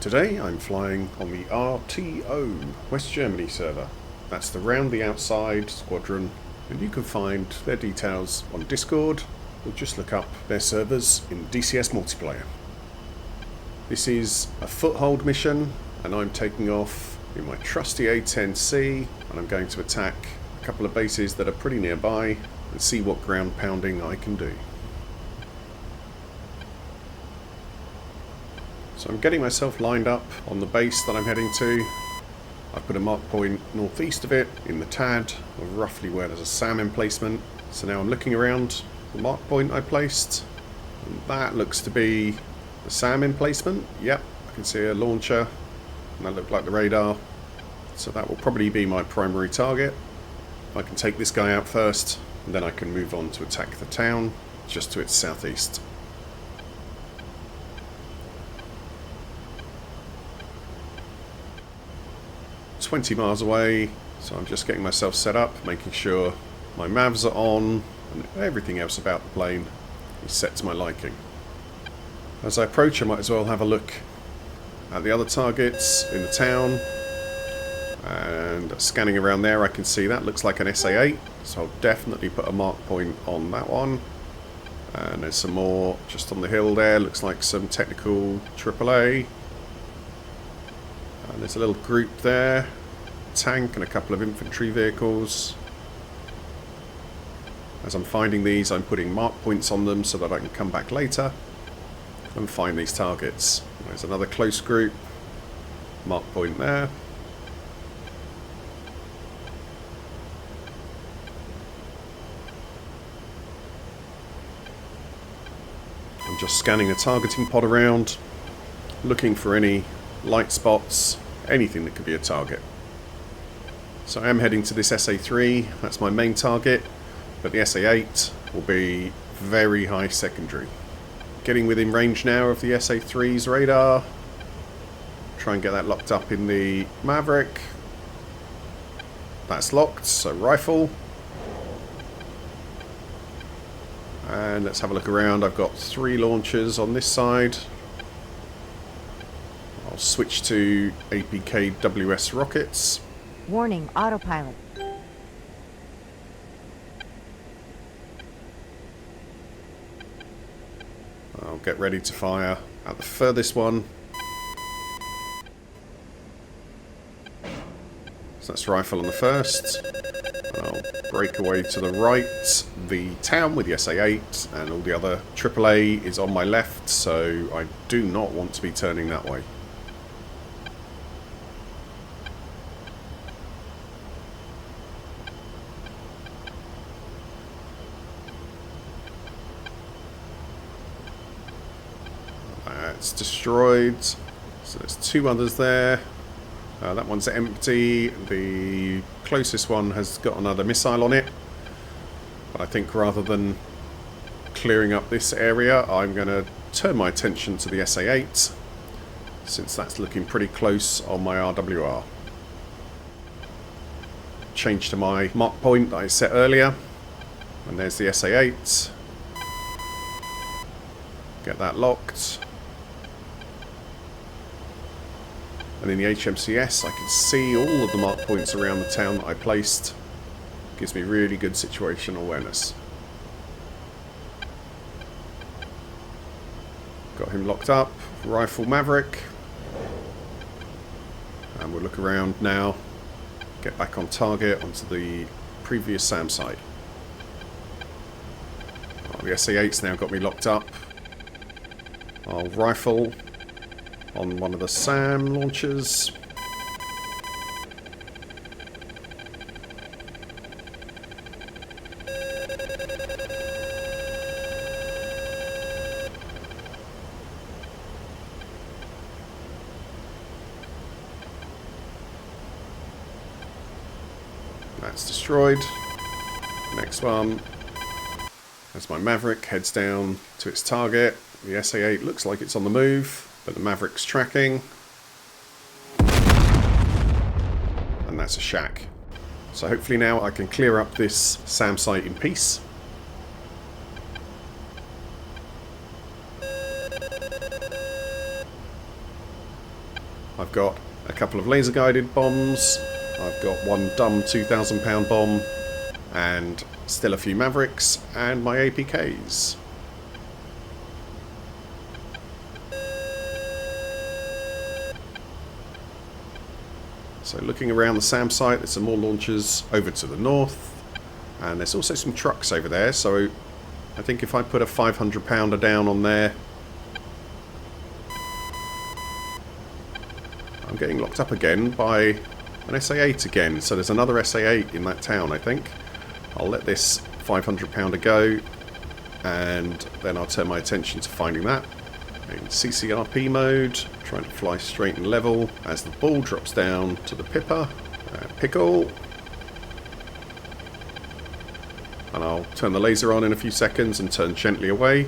Today I'm flying on the RTO West Germany server. That's the Round the Outside squadron, and you can find their details on Discord or just look up their servers in DCS multiplayer. This is a Foothold mission and I'm taking off in my trusty A10C and I'm going to attack a couple of bases that are pretty nearby and see what ground pounding I can do. So I'm getting myself lined up on the base that I'm heading to. I've put a mark point northeast of it in the TAD of roughly where there's a SAM emplacement. So now I'm looking around the mark point I placed, and that looks to be the SAM emplacement. Yep, I can see a launcher and that looked like the radar. So that will probably be my primary target. I can take this guy out first and then I can move on to attack the town just to its southeast. $20 miles away, so I'm just getting myself set up, making sure my mavs are on and everything else about the plane is set to my liking. As I approach, I might as well have a look at the other targets in the town, and scanning around there I can see that looks like an SA-8, so I'll definitely put a mark point on that one. And there's some more just on the hill there, looks like some technical AAA. And there's a little group there, tank and a couple of infantry vehicles. As I'm finding these, I'm putting mark points on them so that I can come back later and find these targets. There's another close group, mark point there. I'm just scanning a targeting pod around, looking for any light spots, anything that could be a target. So I am heading to this SA-3, that's my main target, but the SA-8 will be very high secondary. Getting within range now of the SA-3's radar. Try and get that locked up in the Maverick. That's locked, so rifle. And let's have a look around. I've got 3 launchers on this side. I'll switch to APKWS rockets. Warning, autopilot. I'll get ready to fire at the furthest one. So that's rifle on the first. I'll break away to the right. The town with the SA-8 and all the other AAA is on my left, so I do not want to be turning that way. It's destroyed, so there's 2 others there. That one's empty. The closest one has got another missile on it, but I think rather than clearing up this area I'm going to turn my attention to the SA-8 since that's looking pretty close on my RWR. Change to my mark point that I set earlier, and there's the SA-8. Get that locked. And in the HMCS I can see all of the mark points around the town that I placed. Gives me really good situational awareness. Got him locked up. Rifle Maverick. And we'll look around now. Get back on target onto the previous SAM site. Oh, the SA-8's now got me locked up. I'll rifle on one of the SAM launchers. That's destroyed. Next one. As my Maverick heads down to its target. The SA-8 looks like it's on the move, but the Maverick's tracking. And that's a shack. So hopefully now I can clear up this SAM site in peace. I've got a couple of laser guided bombs. I've got one dumb 2,000 pound bomb. And still a few Mavericks and my APKs. So looking around the SAM site, there's some more launchers over to the north. And there's also some trucks over there, so I think if I put a 500 pounder down on there... I'm getting locked up again by an SA-8 again, so there's another SA-8 in that town, I think. I'll let this 500 pounder go, and then I'll turn my attention to finding that. In CCRP mode, trying to fly straight and level as the ball drops down to the Pipper. Pickle. And I'll turn the laser on in a few seconds and turn gently away.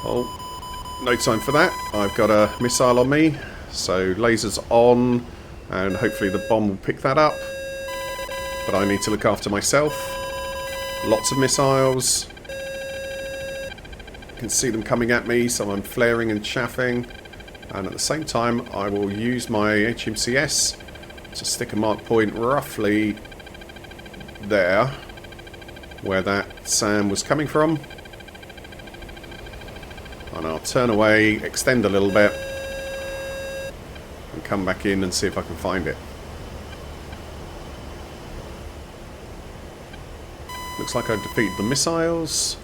Oh, no time for that. I've got a missile on me, so laser's on, and hopefully the bomb will pick that up. But I need to look after myself. Lots of missiles. I can see them coming at me, so I'm flaring and chaffing. And at the same time, I will use my HMCS to stick a mark point roughly there, where that SAM was coming from. And I'll turn away, extend a little bit, and come back in and see if I can find it. Looks like I've defeated the missiles.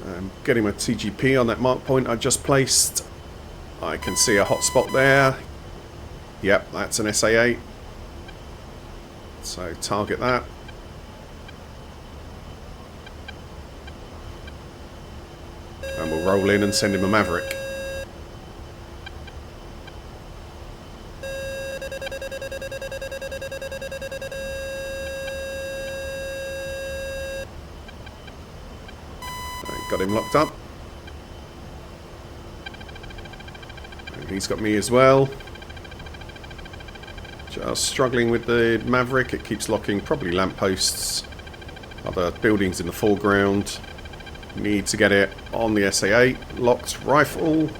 I'm getting my TGP on that mark point I just placed. I can see a hot spot there. Yep, that's an SA-8. So target that. And we'll roll in and send him a Maverick. Got him locked up. And he's got me as well. Just struggling with the Maverick. It keeps locking probably lampposts. Other buildings in the foreground. Need to get it on the SA-8. Locked rifle.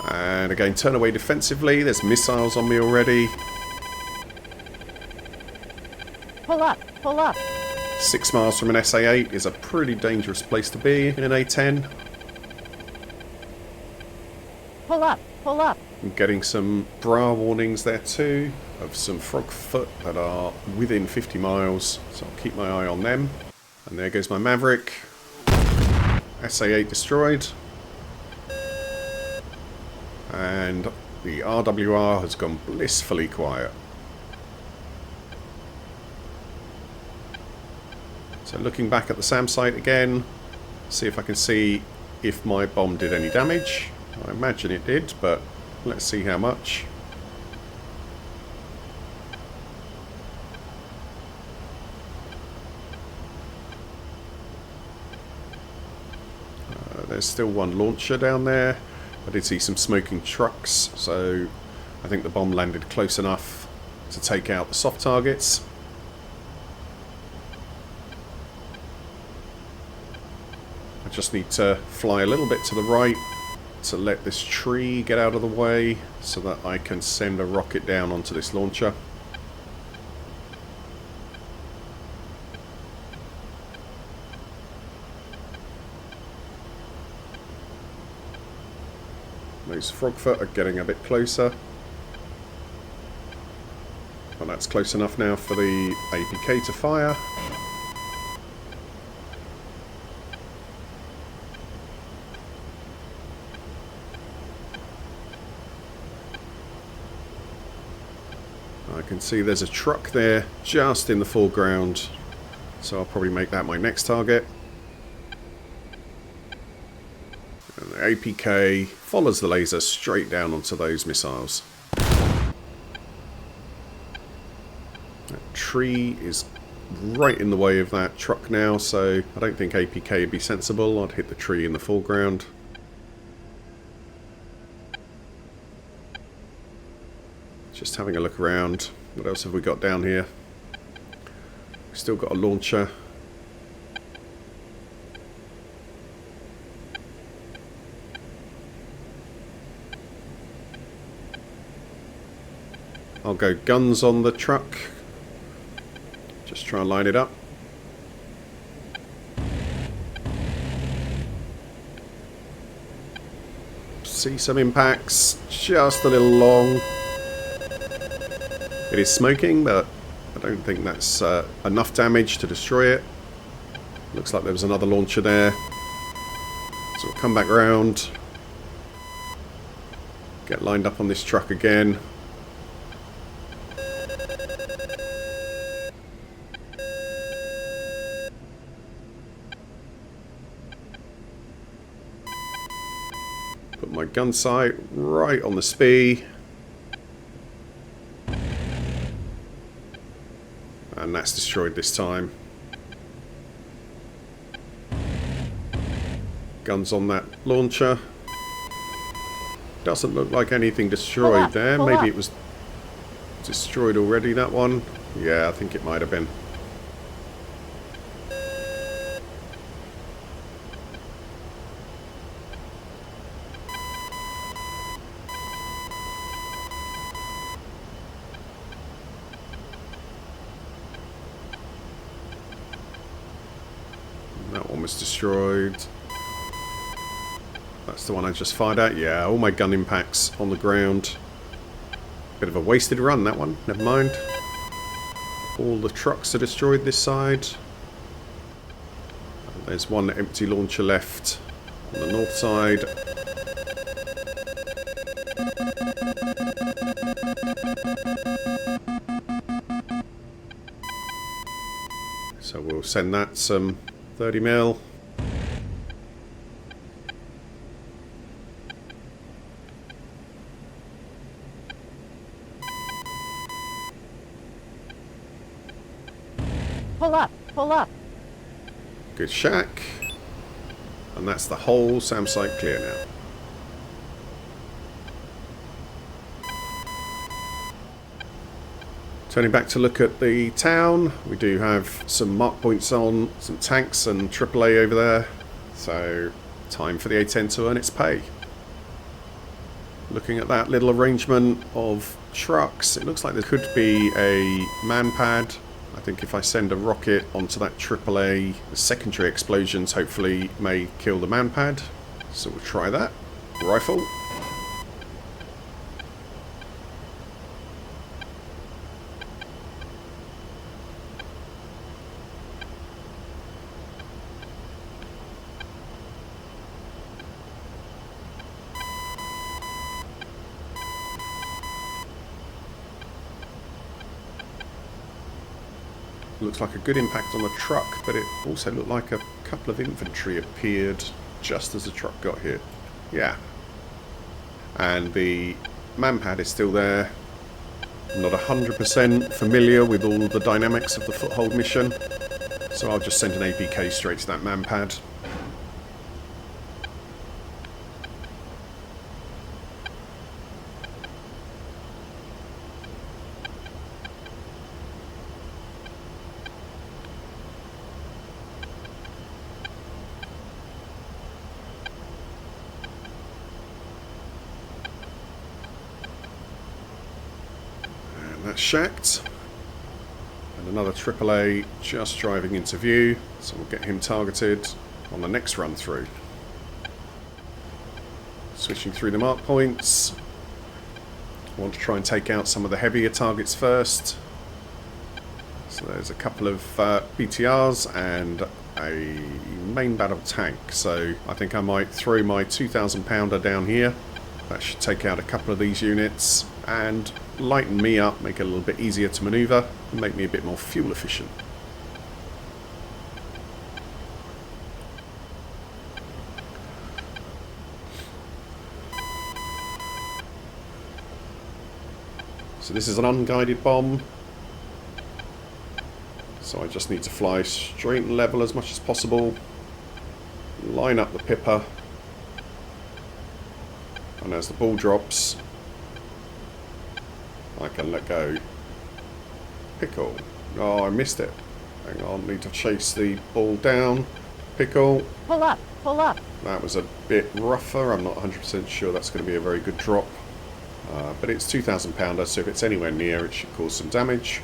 And again, turn away defensively. There's missiles on me already. Pull up, pull up. 6 miles from an SA-8 is a pretty dangerous place to be in an A10. Pull up, pull up. I'm getting some bra warnings there too, of some Frogfoot that are within 50 miles, so I'll keep my eye on them. And there goes my Maverick. SA-8 destroyed. And the RWR has gone blissfully quiet. So looking back at the SAM site again, see if I can see if my bomb did any damage. I imagine it did, but let's see how much. There's still one launcher down there. I did see some smoking trucks, so I think the bomb landed close enough to take out the soft targets. I just need to fly a little bit to the right to let this tree get out of the way so that I can send a rocket down onto this launcher. Those Frogfoot are getting a bit closer. Well, that's close enough now for the APK to fire. I can see there's a truck there just in the foreground, so I'll probably make that my next target. And the APK follows the laser straight down onto those missiles. That tree is right in the way of that truck now, so I don't think APK would be sensible. I'd hit the tree in the foreground. Just having a look around. What else have we got down here? We've still got a launcher. I'll go guns on the truck. Just try and line it up. See some impacts, just a little long. It is smoking, but I don't think that's enough damage to destroy it. Looks like there was another launcher there. So we'll come back round. Get lined up on this truck again. Put my gun sight right on the SPI. And that's destroyed this time. Guns on that launcher. Doesn't look like anything destroyed there. Maybe it was destroyed already, that one. Yeah, I think it might have been. That one was destroyed. That's the one I just fired at. Yeah, all my gun impacts on the ground. Bit of a wasted run, that one. Never mind. All the trucks are destroyed this side. And there's one empty launcher left on the north side. So we'll send that some 30 mil. Pull up, pull up. Good shack. And that's the whole SAM site clear now. Turning back to look at the town, we do have some mark points on, some tanks and AAA over there. So, time for the A10 to earn its pay. Looking at that little arrangement of trucks, it looks like there could be a man pad. I think if I send a rocket onto that AAA, the secondary explosions hopefully may kill the man pad. So we'll try that. Rifle. Looks like a good impact on the truck, but it also looked like a couple of infantry appeared just as the truck got hit. Yeah. And the manpad is still there. I'm not 100% familiar with all the dynamics of the Foothold mission, so I'll just send an APK straight to that manpad. That's shacked. And another AAA just driving into view, so we'll get him targeted on the next run through. Switching through the mark points. I want to try and take out some of the heavier targets first. So there's a couple of BTRs and a main battle tank, so I think I might throw my 2,000 pounder down here. That should take out a couple of these units and lighten me up, make it a little bit easier to maneuver, and make me a bit more fuel efficient. So this is an unguided bomb. So I just need to fly straight and level as much as possible. Line up the pipper. And as the ball drops, I can let go. Pickle. Oh, I missed it. Hang on, need to chase the ball down. Pickle. Pull up, pull up. That was a bit rougher. I'm not 100% sure that's going to be a very good drop. But it's 2,000 pounder, so if it's anywhere near, it should cause some damage.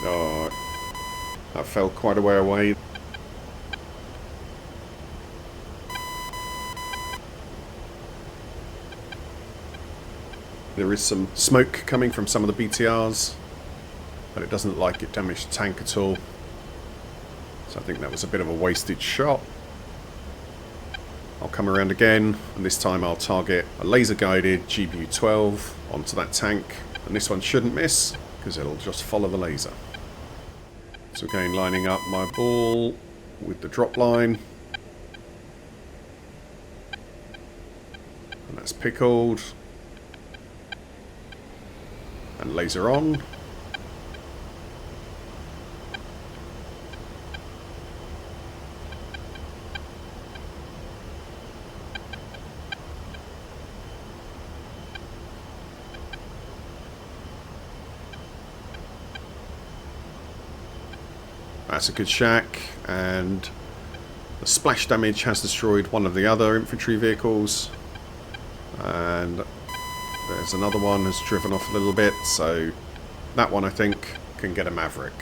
Oh, that fell quite a way away. There is some smoke coming from some of the BTRs, but it doesn't look like it damaged the tank at all. So I think that was a bit of a wasted shot. I'll come around again, and this time I'll target a laser-guided GBU-12 onto that tank, and this one shouldn't miss, because it'll just follow the laser. So again, lining up my ball with the drop line. And that's pickled. And laser on. That's a good shack, and the splash damage has destroyed one of the other infantry vehicles, and there's another one that's driven off a little bit, so that one I think can get a Maverick.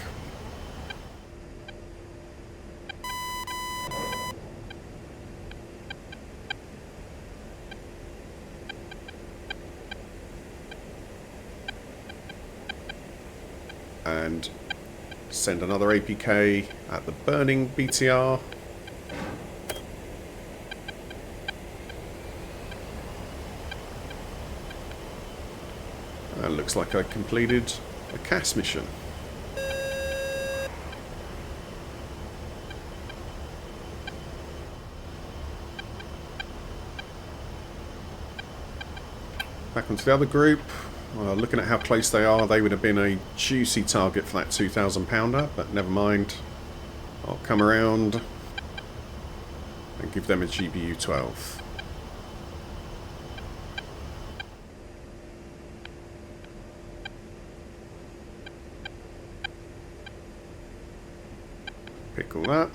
And send another APK at the burning BTR. And looks like I completed a CAS mission. Back onto the other group. Looking at how close they are, they would have been a juicy target for that 2,000 pounder, but never mind. I'll come around and give them a GBU-12. Pick all that.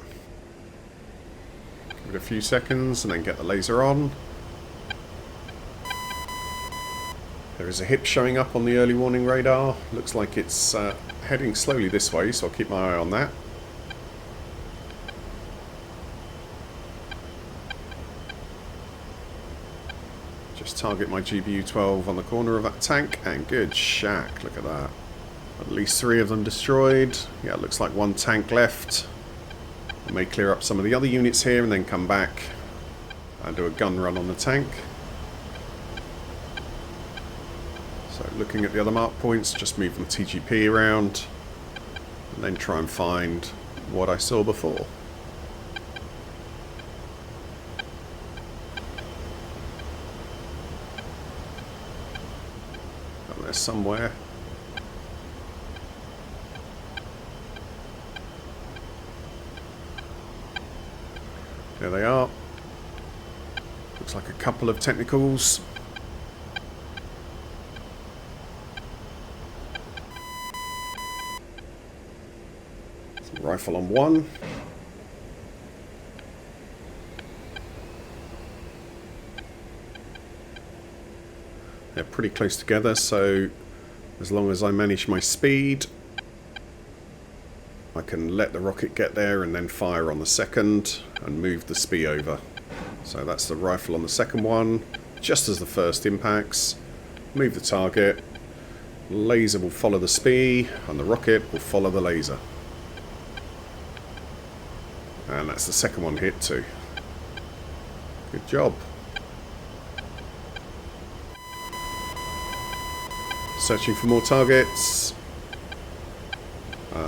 Give it a few seconds and then get the laser on. There is a hip showing up on the early warning radar. Looks like it's heading slowly this way, so I'll keep my eye on that. Just target my GBU-12 on the corner of that tank, and good shack, look at that. At least 3 of them destroyed. Yeah, it looks like 1 tank left. I may clear up some of the other units here and then come back and do a gun run on the tank. So looking at the other mark points, just move the TGP around and then try and find what I saw before. Oh, there's somewhere. There they are. Looks like a couple of technicals. Rifle on 1. They're pretty close together, so as long as I manage my speed, I can let the rocket get there and then fire on the second and move the SPI over. So that's the rifle on the second one. Just as the first impacts, move the target, laser will follow the SPI and the rocket will follow the laser. And that's the second one hit too. Good job. Searching for more targets.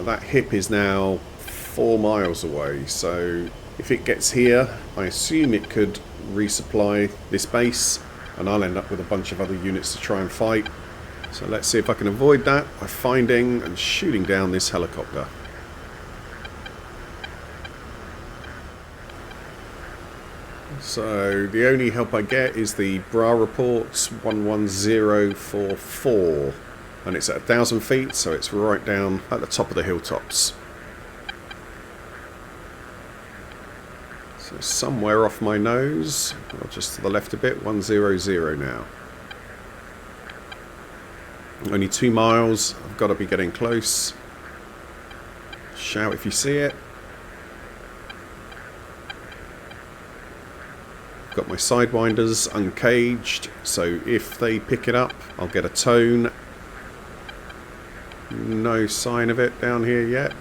That hip is now 4 miles away, so if it gets here, I assume it could resupply this base, and I'll end up with a bunch of other units to try and fight. So let's see if I can avoid that by finding and shooting down this helicopter. So the only help I get is the Bra Reports 11044, and it's at 1,000 feet, so it's right down at the top of the hilltops. So somewhere off my nose, or just to the left a bit, 100 now. Only 2 miles, I've got to be getting close. Shout if you see it. Got my sidewinders uncaged, so if they pick it up, I'll get a tone. No sign of it down here yet.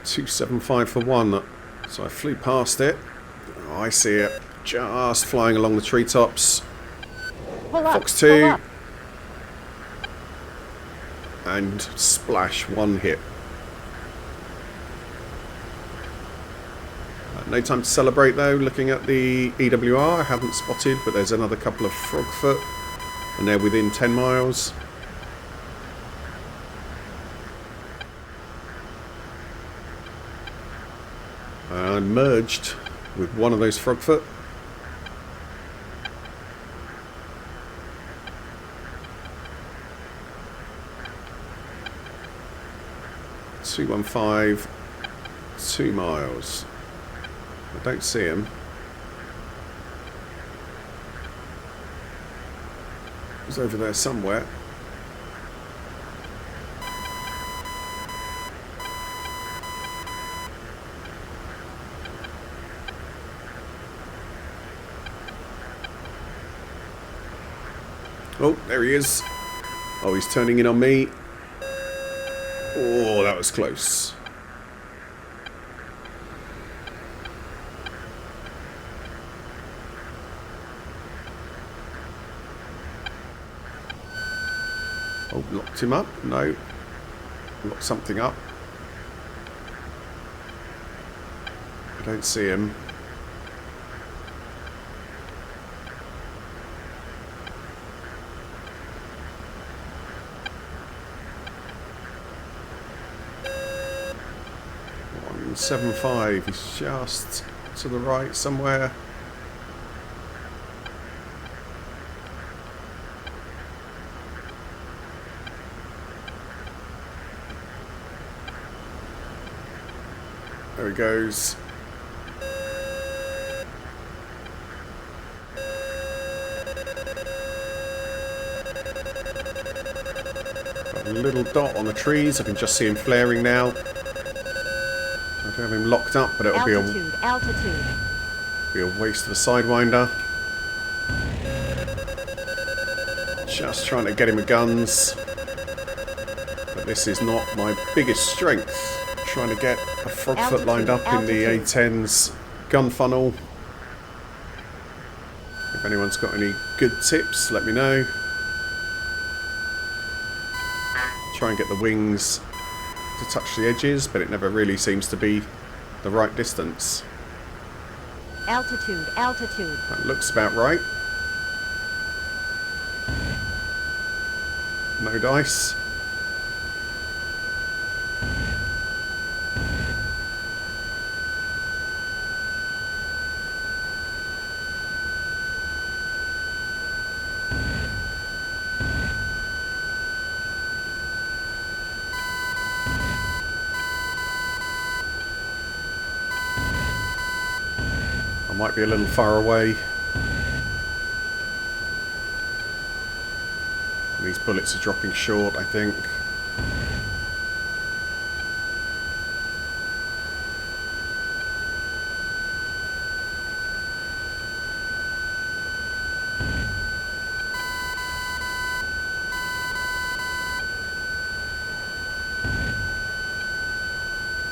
.275 for one, so I flew past it. Oh, I see it, just flying along the treetops. Pull up. Fox 2, Pull up. and splash, one hit. No time to celebrate though. Looking at the EWR, I haven't spotted, but there's another couple of Frogfoot, and they're within 10 miles. I merged with one of those Frogfoot. .215, 2 miles. I don't see him. He's over there somewhere. Oh, there he is. Oh, he's turning in on me. Oh, that was close. Oh, locked him up? No. Locked something up. I don't see him. .175, he's just to the right somewhere. There he goes. Got a little dot on the trees. I can just see him flaring now. I don't have him locked up, but it'll Altitude. be a waste of a sidewinder. Just trying to get him with guns. But this is not my biggest strength. Trying to get a Frogfoot lined up in the A10's gun funnel. If anyone's got any good tips, let me know. Try and get the wings to touch the edges, but it never really seems to be the right distance. Altitude. That looks about right. No dice. I might be a little far away. These bullets are dropping short, I think.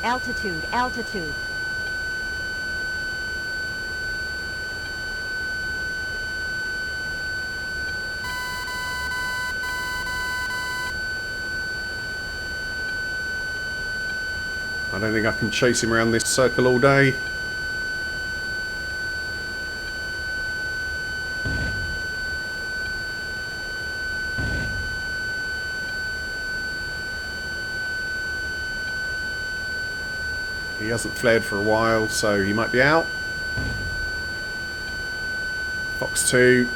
Altitude, altitude. I don't think I can chase him around this circle all day. He hasn't flared for a while, so he might be out. Fox 2.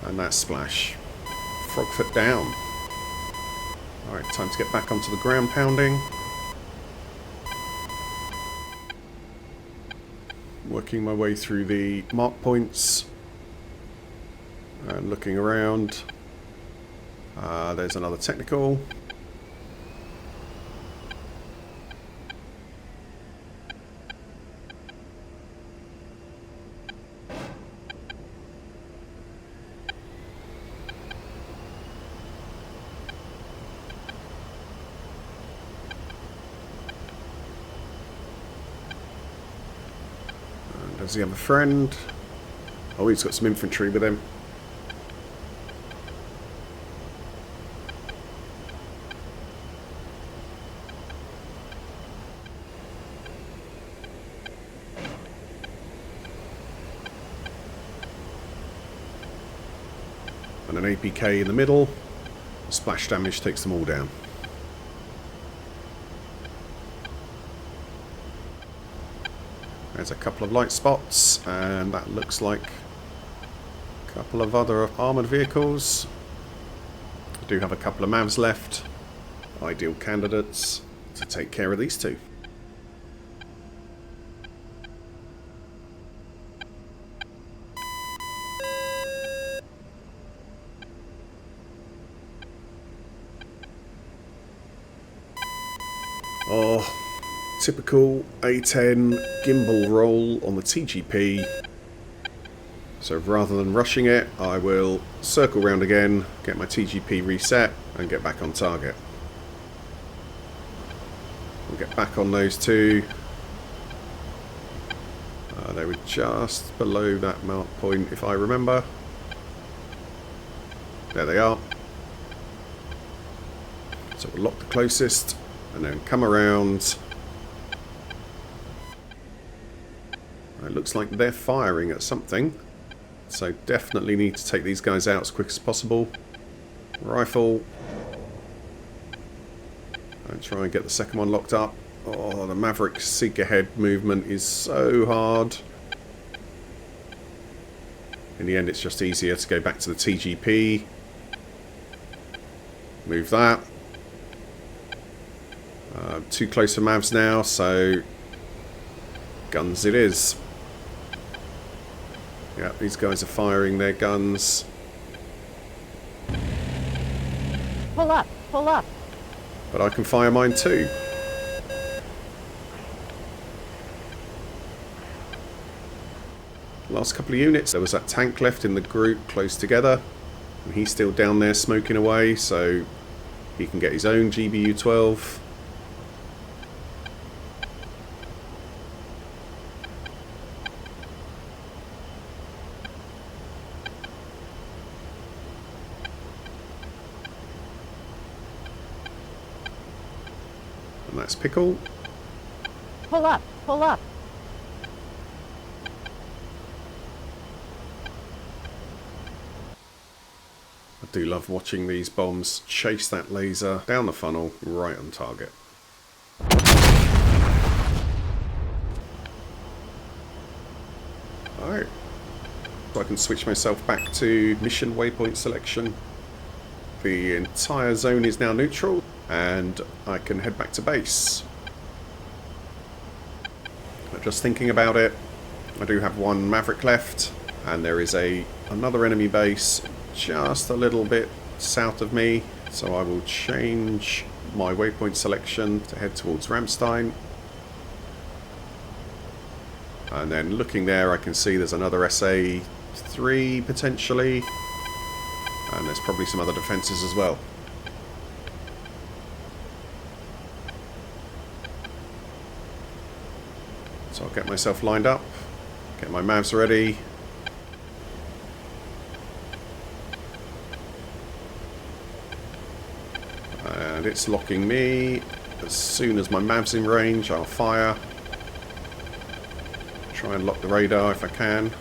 And that's Splash. Frogfoot down. Alright, time to get back onto the ground pounding. Working my way through the mark points. And looking around. There's another technical. Does he have a friend? Oh, he's got some infantry with him. And an APK in the middle. Splash damage takes them all down. There's a couple of light spots, and that looks like a couple of other armoured vehicles. I do have a couple of Mavs left. Ideal candidates to take care of these two. Oh, typical A10 gimbal roll on the TGP. So rather than rushing it, I will circle round again, get my TGP reset, and get back on target. We'll get back on those two. They were just below that mark point, if I remember. There they are. So we'll lock the closest, and then come around. It looks like they're firing at something. So definitely need to take these guys out as quick as possible. Rifle. And try and get the second one locked up. Oh, the Maverick seek ahead movement is so hard. In the end, it's just easier to go back to the TGP. Move that. Too close for Mavs now, so guns it is. Yeah, these guys are firing their guns. Pull up, pull up. But I can fire mine too. Last couple of units, there was that tank left in the group close together. And he's still down there smoking away, so he can get his own GBU-12. And that's Pickle. Pull up, pull up. I do love watching these bombs chase that laser down the funnel right on target. Alright. So I can switch myself back to mission waypoint selection. The entire zone is now neutral, and I can head back to base. But just thinking about it, I do have one Maverick left, and there is another enemy base just a little bit south of me, so I will change my waypoint selection to head towards Ramstein. And then looking there, I can see there's another SA3 potentially, and there's probably some other defences as well. get myself lined up, get my mavs ready. And it's locking me. As soon as my mav's in range, I'll fire. Try and lock the radar if I can.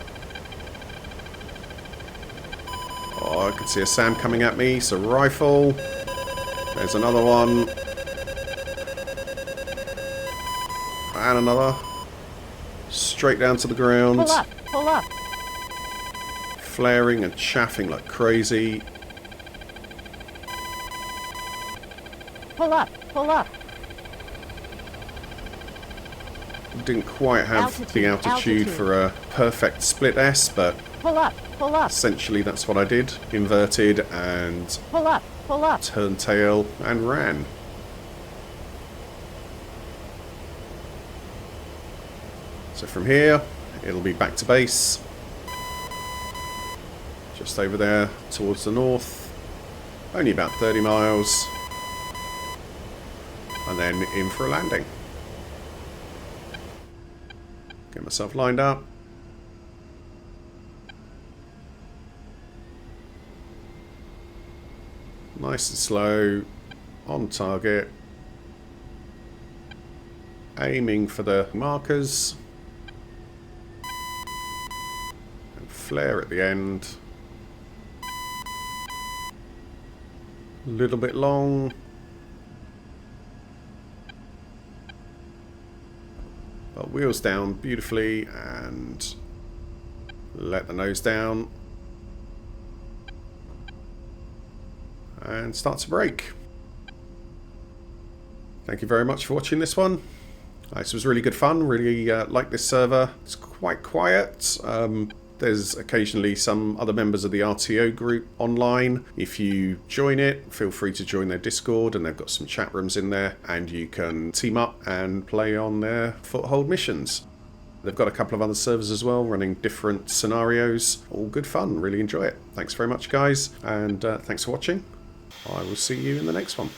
Oh, I can see a SAM coming at me. It's a rifle. There's another one. And another. Straight down to the ground. Pull up, pull up. Flaring and chaffing like crazy. Pull up, pull up. Didn't quite have the altitude for a perfect split S, but pull up, pull up. Essentially that's what I did. Inverted and Pull up, pull up. turned tail and ran. So from here, it'll be back to base. Just over there towards the north. Only about 30 miles. And then in for a landing. Get myself lined up. Nice and slow. On target. Aiming for the markers. And flare at the end. A little bit long. But wheels down beautifully and let the nose down. And start to brake. Thank you very much for watching this one. This was really good fun. Really like this server. It's quite quiet. There's occasionally some other members of the RTO group online. If you join it, feel free to join their Discord, and they've got some chat rooms in there, and you can team up and play on their Foothold missions. They've got a couple of other servers as well, running different scenarios. All good fun. Really enjoy it. Thanks very much, guys, and thanks for watching. I will see you in the next one.